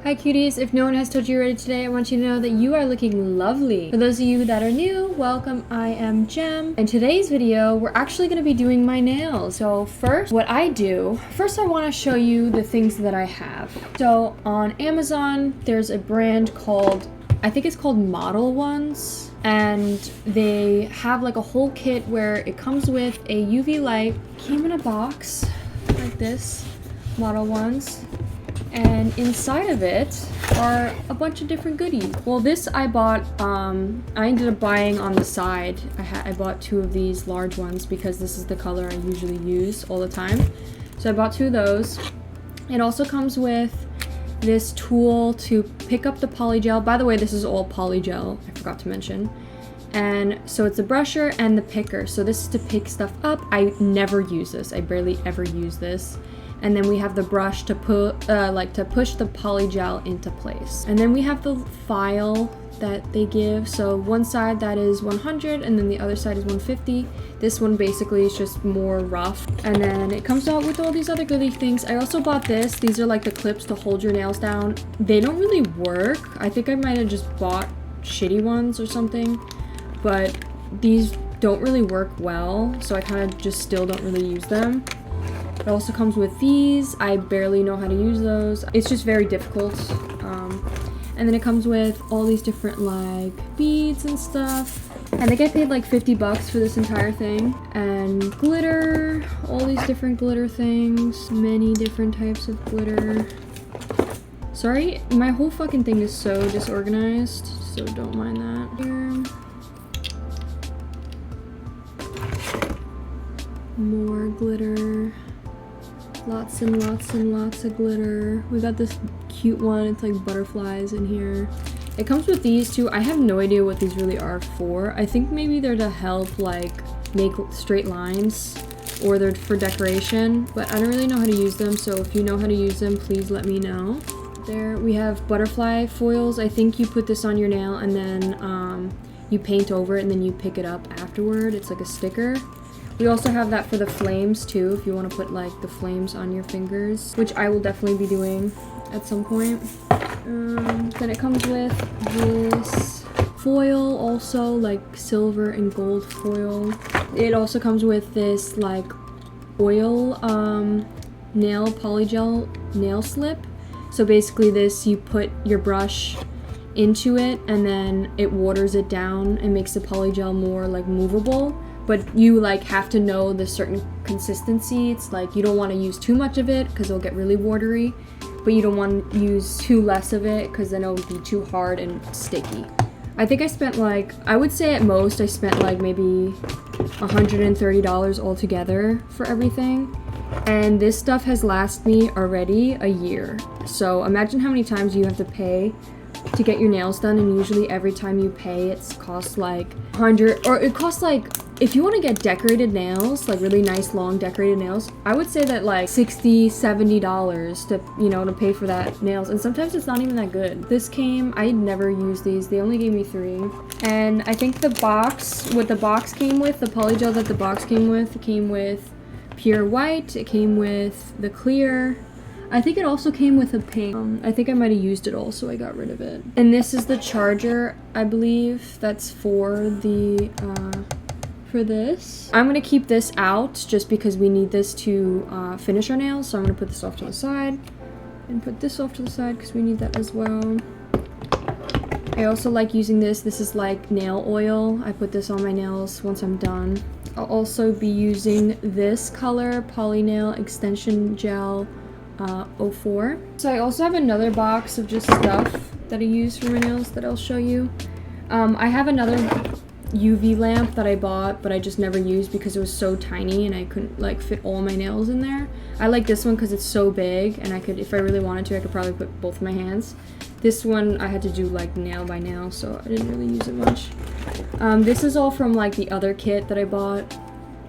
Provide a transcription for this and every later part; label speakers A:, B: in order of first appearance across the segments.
A: Hi cuties, if no one has told you already today, I want you to know that you are looking lovely. For those of you that are new, welcome, I am Jem. In today's video, we're actually going to be doing my nails. So first, what I do, I want to show you the things that I have. So on Amazon, there's a brand called, I think it's called Model Ones. And they have like a whole kit where it comes with a UV light, came in a box like this, Model Ones. And inside of it are a bunch of different goodies. Well, this I bought, I ended up buying on the side. I bought two of these large ones because this is the color I usually use all the time. So I bought two of those. It also comes with this tool to pick up the polygel. By the way, this is all polygel, I forgot to mention. And so it's a brusher and the picker. So this is to pick stuff up. I never use this. I barely ever use this. And then we have the brush to put, to push the polygel into place. And then we have the file that they give. So one side that is 100 and then the other side is 150. This one basically is just more rough. And then it comes out with all these other goodie things. I also bought this. These are like the clips to hold your nails down. They don't really work. I think I might have just bought shitty ones or something, but these don't really work well. So I kind of just still don't really use them. It also comes with these. I barely know how to use those. It's just very difficult. And then it comes with all these different like beads and stuff. I think I paid like 50 bucks for this entire thing. And glitter, all these different glitter things. Many different types of glitter. Sorry, my whole fucking thing is so disorganized, so don't mind that. Here. More glitter. Lots and lots and lots of glitter. We got this cute one. It's like butterflies in here. It comes with these two. I have no idea what these really are for. I think maybe they're to help like make straight lines, or they're for decoration, but I don't really know how to use them. So if you know how to use them, please let me know. There we have butterfly foils. I think you put this on your nail and then you paint over it and then you pick it up afterward. It's like a sticker. We also have that for the flames too, if you want to put like the flames on your fingers, which I will definitely be doing at some point. Then it comes with this foil, also like silver and gold foil. It also comes with this like oil nail polygel nail slip. So basically this, you put your brush into it and then it waters it down and makes the polygel more like movable. But you like have to know the certain consistency. It's like you don't want to use too much of it because it'll get really watery, but you don't want to use too less of it because then it'll be too hard and sticky. I think I spent like, I would say at most I spent like maybe $130 altogether for everything. And this stuff has lasted me already a year. So imagine how many times you have to pay to get your nails done, and usually every time you pay it costs like 100, or it costs like, if you want to get decorated nails, like really nice long decorated nails, I would say that like $60-$70 to, you know, to pay for that nails, and sometimes it's not even that good. This came, I never used these, they only gave me 3, and I think the box, what the box came with, the polygel that the box came with pure white, it came with the clear. I think it also came with a pink. I think I might have used it all, so I got rid of it. And this is the charger, I believe, that's for the, for this. I'm gonna keep this out just because we need this to finish our nails, so I'm gonna put this off to the side and put this off to the side because we need that as well. I also like using this. This is like nail oil. I put this on my nails once I'm done. I'll also be using this color, Poly Nail Extension Gel 04. So I also have another box of just stuff that I use for my nails that I'll show you. I have another UV lamp that I bought, but I just never used because it was so tiny and I couldn't like fit all my nails in there. I like this one because it's so big and I could, if I really wanted to, I could probably put both my hands. This one I had to do like nail by nail, so I didn't really use it much. This is all from like the other kit that I bought.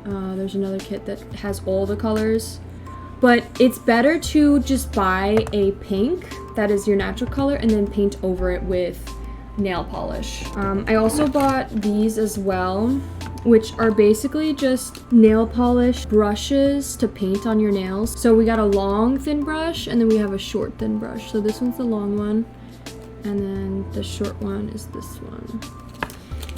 A: There's another kit that has all the colors. But it's better to just buy a pink that is your natural color and then paint over it with nail polish. I also bought these as well, which are basically just nail polish brushes to paint on your nails. So we got a long thin brush and then we have a short thin brush. So this one's the long one and then the short one is this one.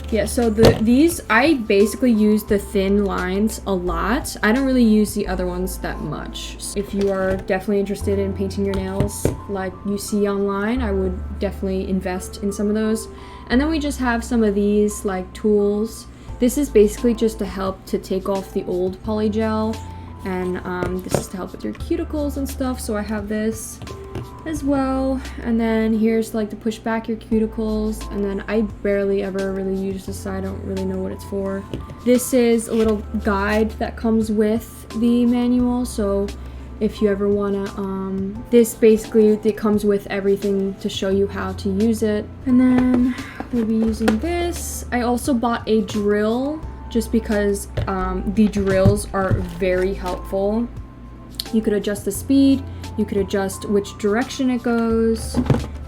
A: Yeah, so these, I basically use the thin lines a lot. I don't really use the other ones that much. If you are definitely interested in painting your nails like you see online, I would definitely invest in some of those. And then we just have some of these like tools. This is basically just to help to take off the old polygel, and this is to help with your cuticles and stuff. So I have this as well, and then here's like to push back your cuticles, and then I barely ever really use this, so I don't really know what it's for. This is a little guide that comes with the manual, so if you ever wanna, this basically, it comes with everything to show you how to use it. And then we'll be using this. I also bought a drill just because the drills are very helpful. You could adjust the speed, you could adjust which direction it goes,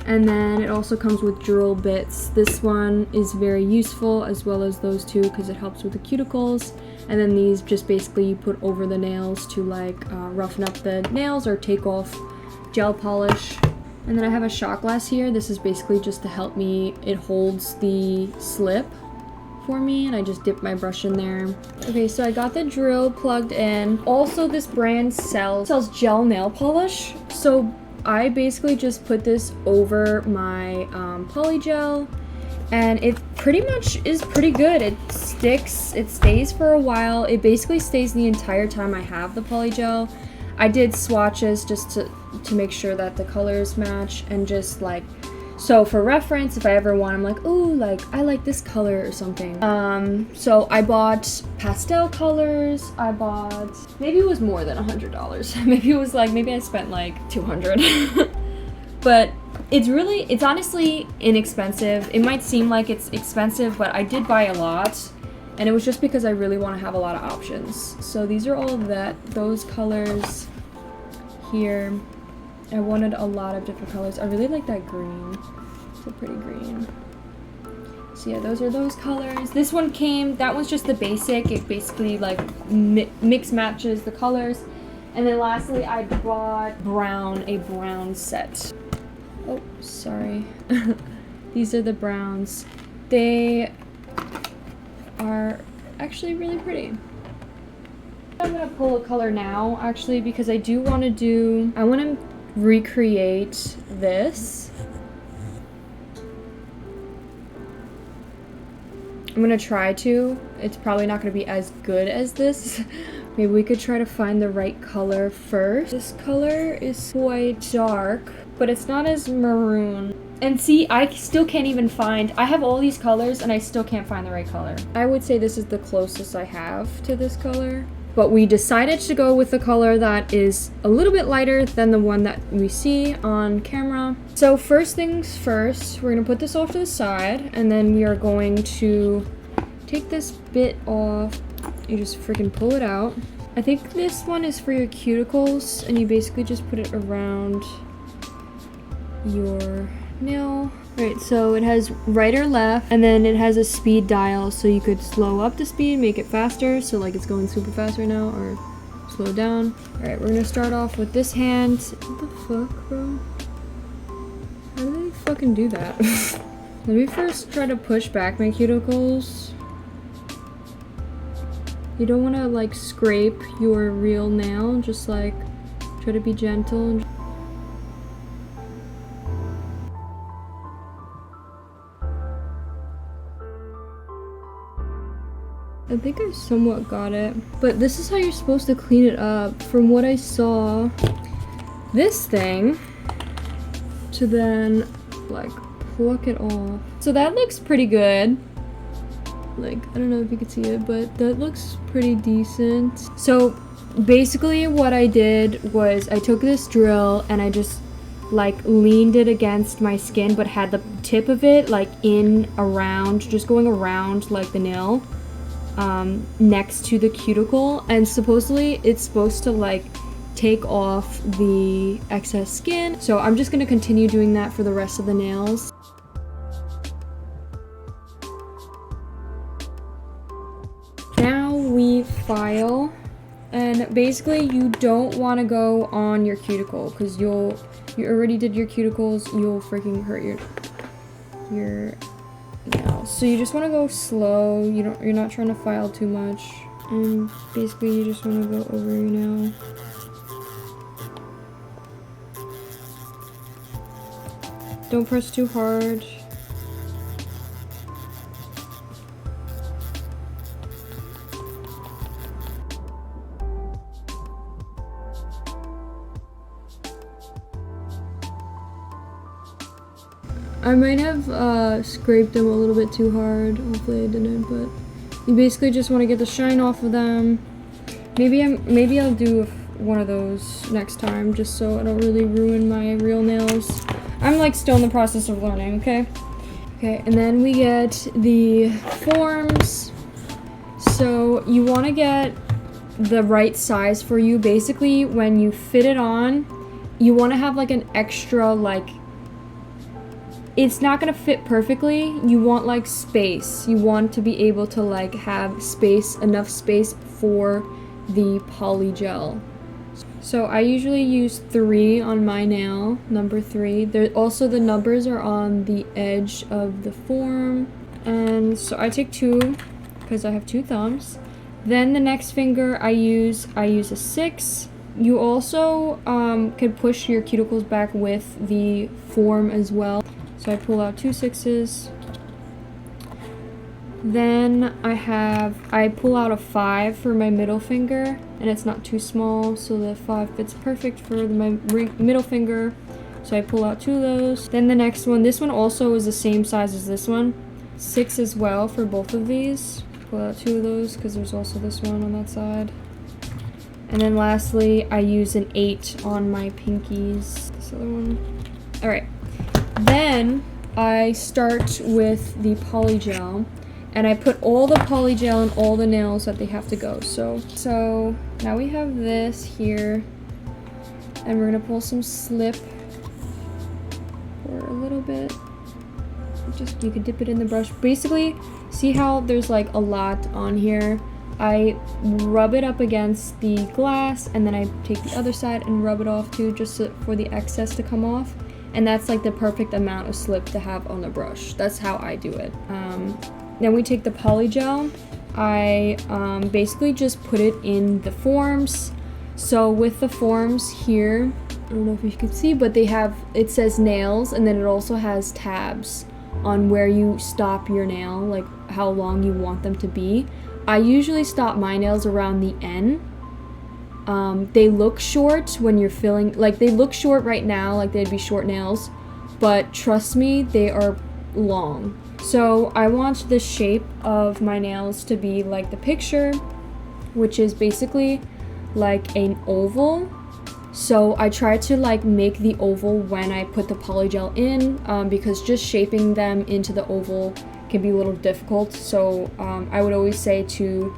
A: and then it also comes with drill bits. This one is very useful, as well as those two, because it helps with the cuticles. And then these just basically you put over the nails to like roughen up the nails or take off gel polish. And then I have a shot glass here. This is basically just to help me, it holds the slip for me, and I just dip my brush in there. Okay, so I got the drill plugged in. Also, this brand sells gel nail polish, so I basically just put this over my polygel, and it pretty much is pretty good. It sticks, it stays for a while. It basically stays the entire time I have the polygel. I did swatches just to make sure that the colors match, and just like, so for reference, if I ever want, I'm like, ooh, like, I like this color or something. So I bought pastel colors. I bought, maybe it was more than $100. Maybe it was like, maybe I spent like 200. But it's honestly inexpensive. It might seem like it's expensive, but I did buy a lot. And it was just because I really want to have a lot of options. So these are all of those colors here. I wanted a lot of different colors. I really like that green. It's a pretty green. So yeah, those are those colors. This one came, that one's just the basic. It basically like mix matches the colors. And then lastly, I bought a brown set. Oh, sorry. These are the browns. They are actually really pretty. I'm gonna pull a color now, actually, because I do want to recreate this. I'm gonna try to. It's probably not gonna be as good as this. Maybe we could try to find the right color first. This color is quite dark, but it's not as maroon. And see, I still can't even find, I have all these colors and I still can't find the right color. I would say this is the closest I have to this color. But we decided to go with the color that is a little bit lighter than the one that we see on camera. So first things first, we're gonna put this off to the side, and then we are going to take this bit off. You just freaking pull it out. I think this one is for your cuticles, and you basically just put it around your nail. Alright, so it has right or left, and then it has a speed dial, so you could slow up the speed, make it faster, so like it's going super fast right now, or slow it down. Alright, we're gonna start off with this hand. What the fuck, bro? How do they fucking do that? Let me first try to push back my cuticles. You don't want to like scrape your real nail, just like try to be gentle. I think I somewhat got it, but this is how you're supposed to clean it up. From what I saw, this thing, to then like pluck it off. So that looks pretty good. Like, I don't know if you can see it, but that looks pretty decent. So basically what I did was I took this drill and I just like leaned it against my skin, but had the tip of it like in around, just going around like the nail. Next to the cuticle, and supposedly it's supposed to like take off the excess skin. So I'm just gonna continue doing that for the rest of the nails. file, and basically you don't want to go on your cuticle because you already did your cuticles, you'll freaking hurt your nails. So you just want to go slow. You're not trying to file too much, and basically you just want to go over your nail. Don't press too hard. I might have scraped them a little bit too hard. Hopefully I didn't, but you basically just want to get the shine off of them. Maybe I'll do one of those next time, just so I don't really ruin my real nails. I'm like still in the process of learning, okay? Okay, and then we get the forms. So you want to get the right size for you. Basically, when you fit it on, you want to have like an extra, like, it's not gonna fit perfectly. You want like space. You want to be able to like have space, enough space for the polygel. So I usually use 3 on my nail, number 3. Also the numbers are on the edge of the form. And so I take 2 because I have 2 thumbs. Then the next finger I use a 6. You also can push your cuticles back with the form as well. So I pull out 2 6s. Then I pull out a 5 for my middle finger, and it's not too small, so the 5 fits perfect for my middle finger. So I pull out 2 of those. Then the next one, this one also is the same size as this one. 6 as well for both of these. Pull out 2 of those because there's also this one on that side. And then lastly, I use an 8 on my pinkies. This other one. Alright. Then I start with the polygel, and I put all the polygel on all the nails that they have to go. So now we have this here, and we're gonna pull some slip for a little bit. Just, you can dip it in the brush. Basically, see how there's like a lot on here? I rub it up against the glass, and then I take the other side and rub it off too, just for the excess to come off. And that's like the perfect amount of slip to have on the brush. That's how I do it. Then we take the polygel. I basically just put it in the forms. So with the forms here, I don't know if you can see, but it says nails, and then it also has tabs on where you stop your nail, like how long you want them to be. I usually stop my nails around the end. They look short when you're filling, like they look short right now, like they'd be short nails, but trust me, they are long. So I want the shape of my nails to be like the picture, which is basically like an oval. So I try to like make the oval when I put the polygel in, because just shaping them into the oval can be a little difficult. So I would always say to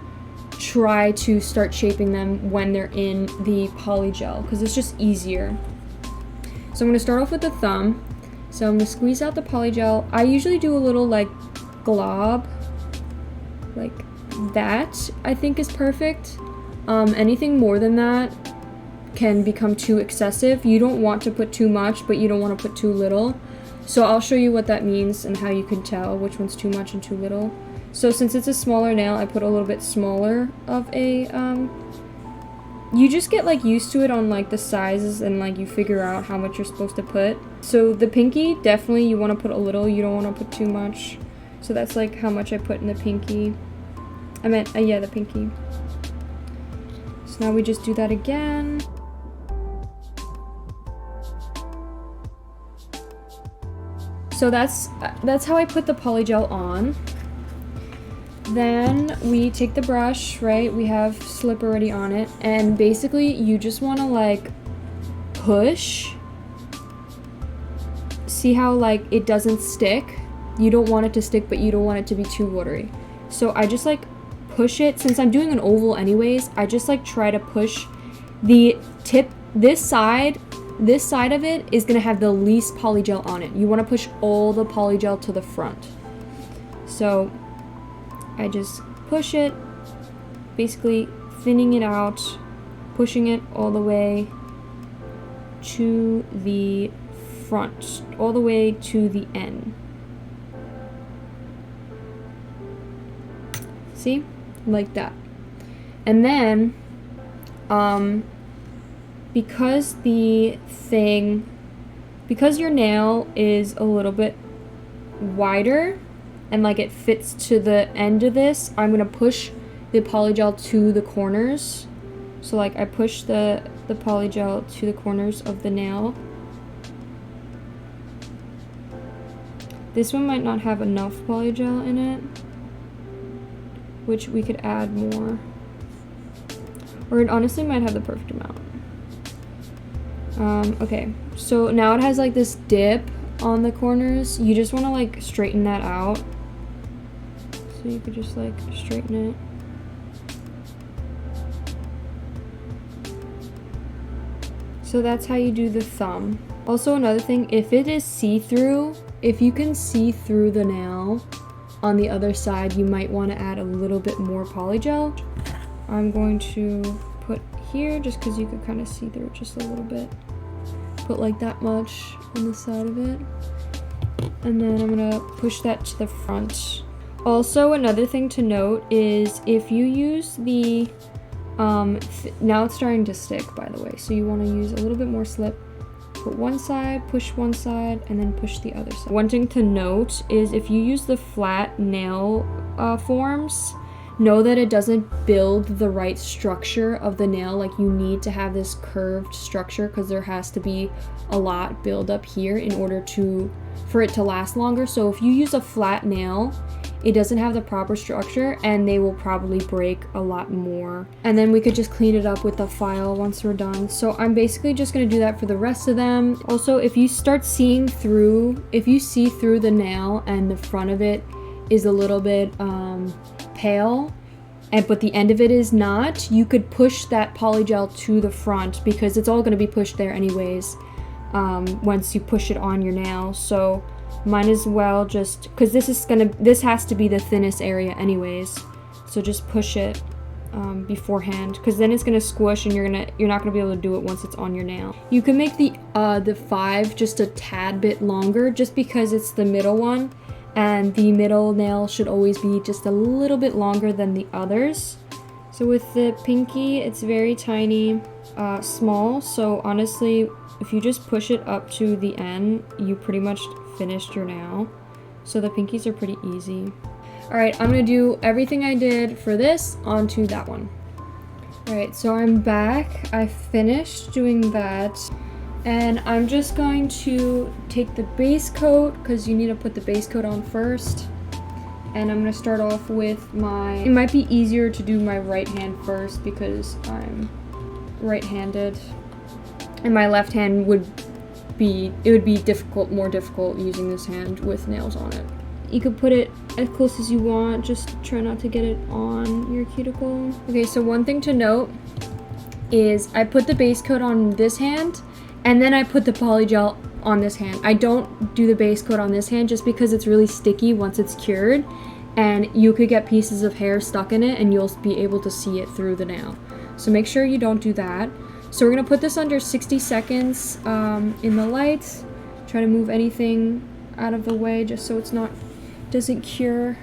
A: try to start shaping them when they're in the polygel, because it's just easier. So I'm going to start off with the thumb. So I'm going to squeeze out the polygel. I usually do a little like glob, like that I think is perfect. Anything more than that can become too excessive. You don't want to put too much, but you don't want to put too little. So I'll show you what that means and how you can tell which one's too much and too little. So since it's a smaller nail, I put a little bit smaller of a, you just get like used to it on like the sizes, and like you figure out how much you're supposed to put. So the pinky, definitely you want to put a little, you don't want to put too much. So that's like how much I put in the pinky. I meant, yeah, the pinky. So now we just do that again. So that's how I put the polygel on. Then we take the brush, right? We have slip already on it, and basically you just want to like push. See how like it doesn't stick? You don't want it to stick, but you don't want it to be too watery. So I just like push it. Since I'm doing an oval anyways, I just like try to push the tip. This side of it is gonna have the least polygel on it. You want to push all the polygel to the front. So I just push it, basically thinning it out, pushing it all the way to the front, all the way to the end. See? Like that. And then, because your nail is a little bit wider and like it fits to the end of this, I'm gonna push the polygel to the corners. So like I push the polygel to the corners of the nail. This one might not have enough polygel in it, which we could add more. Or it honestly might have the perfect amount. Okay, so now it has like this dip on the corners. You just want to like straighten that out. So you could just like straighten it. So that's how you do the thumb. Also another thing, if it is see-through, if you can see through the nail on the other side, you might want to add a little bit more polygel. I'm going to put here just because you could kind of see through it just a little bit. Put like that much on the side of it. And then I'm gonna push that to the front. Also, another thing to note is if you use the, now it's starting to stick, by the way, so you want to use a little bit more slip. Put one side, push one side, and then push the other side. One thing to note is if you use the flat nail forms, know that it doesn't build the right structure of the nail. Like you need to have this curved structure because there has to be a lot build up here in order for it to last longer. So if you use a flat nail, it doesn't have the proper structure and they will probably break a lot more. And then we could just clean it up with the file once we're done. So I'm basically just gonna do that for the rest of them. Also, if you start seeing through, if you see through the nail and the front of it is a little bit pale, but the end of it is not, you could push that polygel to the front because it's all gonna be pushed there anyways once you push it on your nail. So might as well just, because this has to be the thinnest area anyways, so just push it beforehand, because then it's gonna squish and you're not gonna be able to do it once it's on your nail. You can make the 5 just a tad bit longer just because it's the middle one, and the middle nail should always be just a little bit longer than the others. So with the pinky, it's very tiny, small, so honestly if you just push it up to the end, you pretty much finished your nail. So the pinkies are pretty easy. Alright, I'm gonna do everything I did for this onto that one. Alright, so I'm back. I finished doing that. And I'm just going to take the base coat, because you need to put the base coat on first. And I'm gonna start off with it might be easier to do my right hand first because I'm right-handed. And my left hand would be more difficult using this hand with nails on it. You could put it as close as you want, just try not to get it on your cuticle. Okay, so one thing to note is I put the base coat on this hand and then I put the polygel on this hand. I don't do the base coat on this hand just because it's really sticky once it's cured and you could get pieces of hair stuck in it and you'll be able to see it through the nail. So make sure you don't do that. So we're gonna put this under 60 seconds in the light. Try to move anything out of the way just so doesn't cure.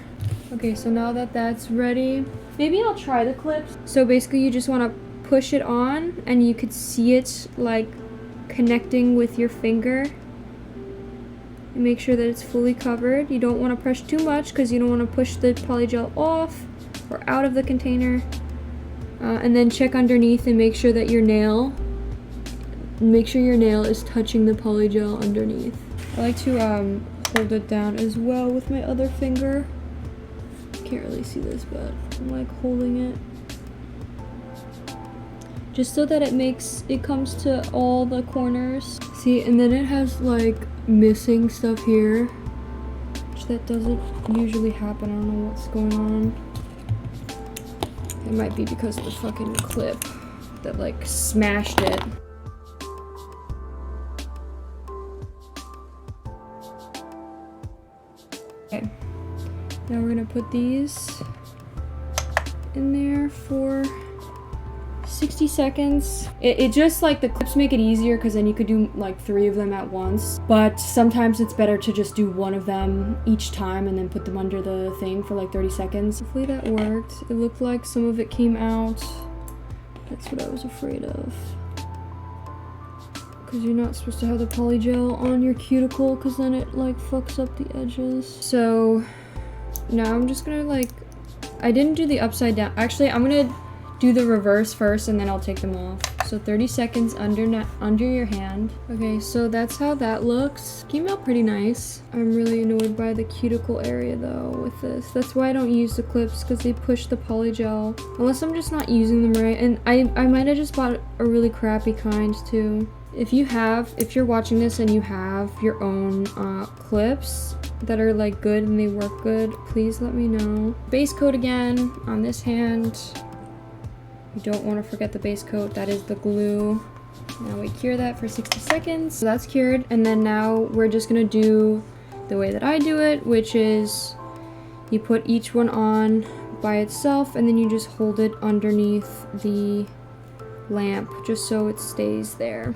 A: Okay, so now that that's ready, maybe I'll try the clips. So basically you just wanna push it on and you could see it like connecting with your finger. And make sure that it's fully covered. You don't wanna press too much because you don't wanna push the polygel off or out of the container. And then check underneath and make sure that your nail is touching the polygel underneath. I like to hold it down as well with my other finger. Can't really see this, but I'm like holding it. Just so that it comes to all the corners. See, and then it has like missing stuff here, which that doesn't usually happen. I don't know what's going on. It might be because of the fucking clip that like smashed it. Okay, now we're gonna put these in there for 60 seconds. It just like the clips make it easier because then you could do like 3 of them at once. But sometimes it's better to just do 1 of them each time and then put them under the thing for like 30 seconds. Hopefully that worked. It looked like some of it came out. That's what I was afraid of. Because you're not supposed to have the polygel on your cuticle because then it like fucks up the edges. So now I'm just gonna like, I didn't do the upside down. Actually, I'm gonna do the reverse first and then I'll take them off. So 30 seconds under your hand. Okay, so that's how that looks. Came out pretty nice. I'm really annoyed by the cuticle area though with this. That's why I don't use the clips, because they push the polygel. Unless I'm just not using them right. And I might have just bought a really crappy kind too. If you're watching this and you have your own clips that are like good and they work good, please let me know. Base coat again on this hand. You don't want to forget the base coat, that is the glue. Now we cure that for 60 seconds. So that's cured, and then now we're just gonna do the way that I do it, which is you put each one on by itself and then you just hold it underneath the lamp just so it stays there.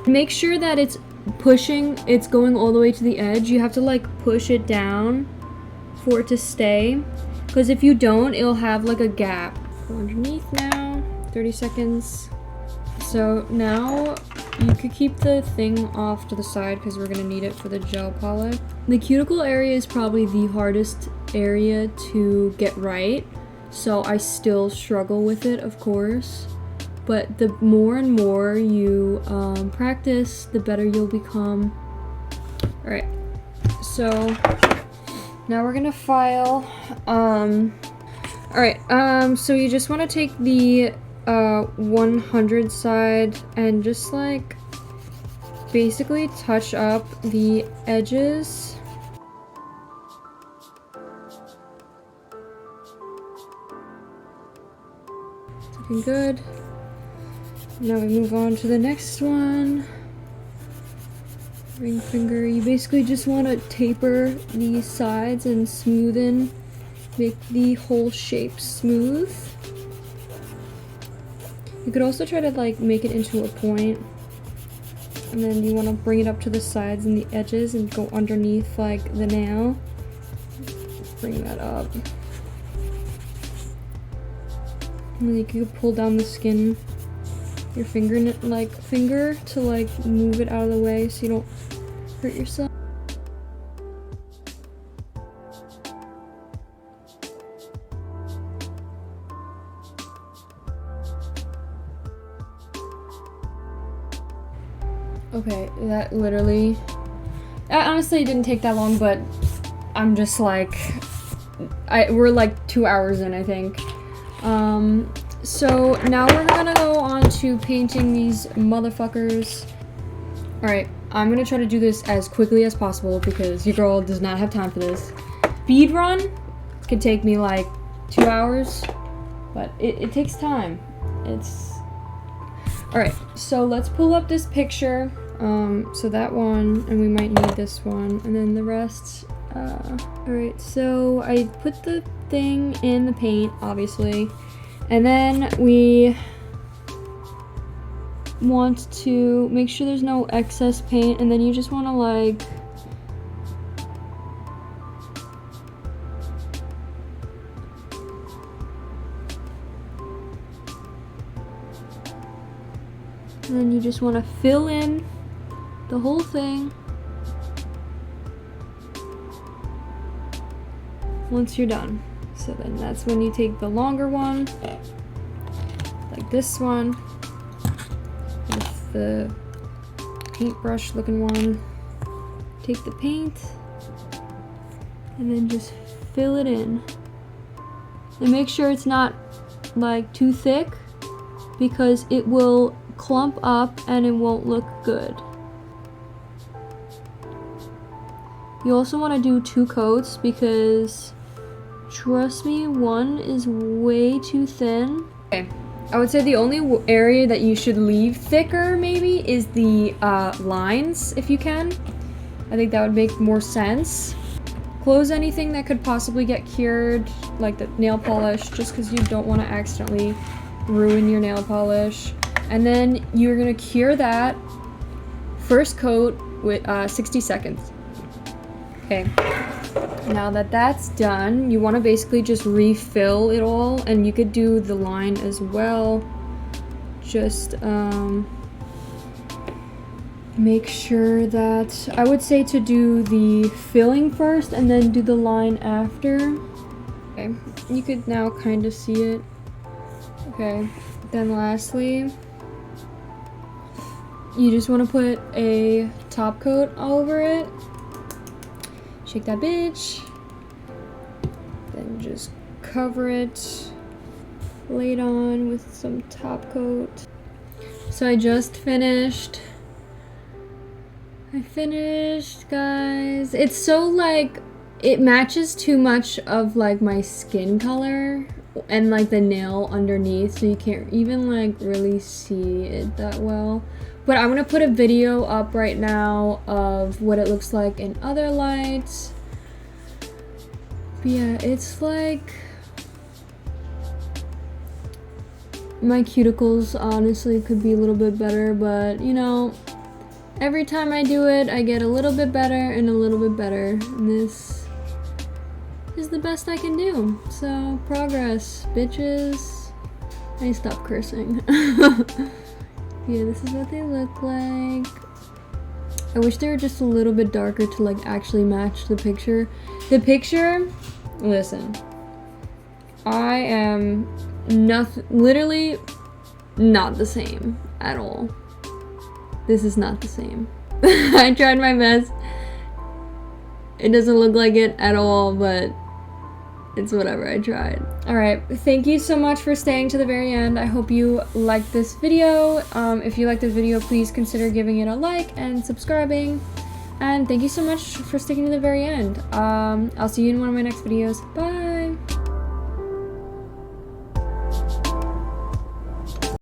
A: Make sure that it's going all the way to the edge. You have to like push it down for it to stay, because if you don't, it'll have like a gap. Go underneath now, 30 seconds. So now you could keep the thing off to the side because we're gonna need it for the gel polish. The cuticle area is probably the hardest area to get right, so I still struggle with it, of course. But the more and more you practice, the better you'll become. All right, so now we're gonna file. All right, so you just want to take the 100 side and just like basically touch up the edges. It's looking good. Now we move on to the next one. Ring finger. You basically just want to taper the sides and smoothen, make the whole shape smooth. You could also try to like make it into a point, and then you want to bring it up to the sides and the edges and go underneath like the nail. Bring that up. And then you can pull down the skin, your finger to like move it out of the way so you don't hurt yourself. Okay, that honestly didn't take that long, but I'm just like, we're like 2 hours in, I think. So now we're gonna go on to painting these motherfuckers. Alright, I'm gonna try to do this as quickly as possible because your girl does not have time for this. Speed run could take me like 2 hours, but it takes time. Alright, so let's pull up this picture. So that one, and we might need this one, and then the rest. Alright, so I put the thing in the paint, obviously, and then we want to make sure there's no excess paint, and then you just want to like fill in the whole thing once you're done. So then that's when you take the longer one, like this one, with the paintbrush looking one. Take the paint and then just fill it in. And make sure it's not like too thick because it will clump up and it won't look good. You also want to do 2 coats because trust me, one is way too thin. Okay, I would say the only area that you should leave thicker maybe is the lines, if you can. I think that would make more sense. Close anything that could possibly get cured, like the nail polish, just because you don't want to accidentally ruin your nail polish. And then you're gonna cure that first coat with 60 seconds. Okay, now that that's done, you want to basically just refill it all, and you could do the line as well. Just make sure that, I would say to do the filling first and then do the line after. Okay, you could now kind of see it. Okay, then lastly, you just want to put a top coat all over it. Shake that bitch. Then just cover it. Lay it on with some top coat. So I just finished. I finished, guys. It's so like, it matches too much of like my skin color and like the nail underneath, so you can't even like really see it that well. But I'm gonna put a video up right now of what it looks like in other lights. But yeah, it's like, my cuticles honestly could be a little bit better, but you know, every time I do it, I get a little bit better and a little bit better. And this is the best I can do. So, progress, bitches. I need to stop cursing. Yeah, this is what they look like. I wish they were just a little bit darker to like actually match the picture. The picture, listen, I am literally not the same at all. This is not the same. I tried my best. It doesn't look like it at all, but it's whatever, I tried. Alright, thank you so much for staying to the very end. I hope you liked this video. If you liked the video, please consider giving it a like and subscribing. And thank you so much for sticking to the very end. I'll see you in one of my next videos. Bye!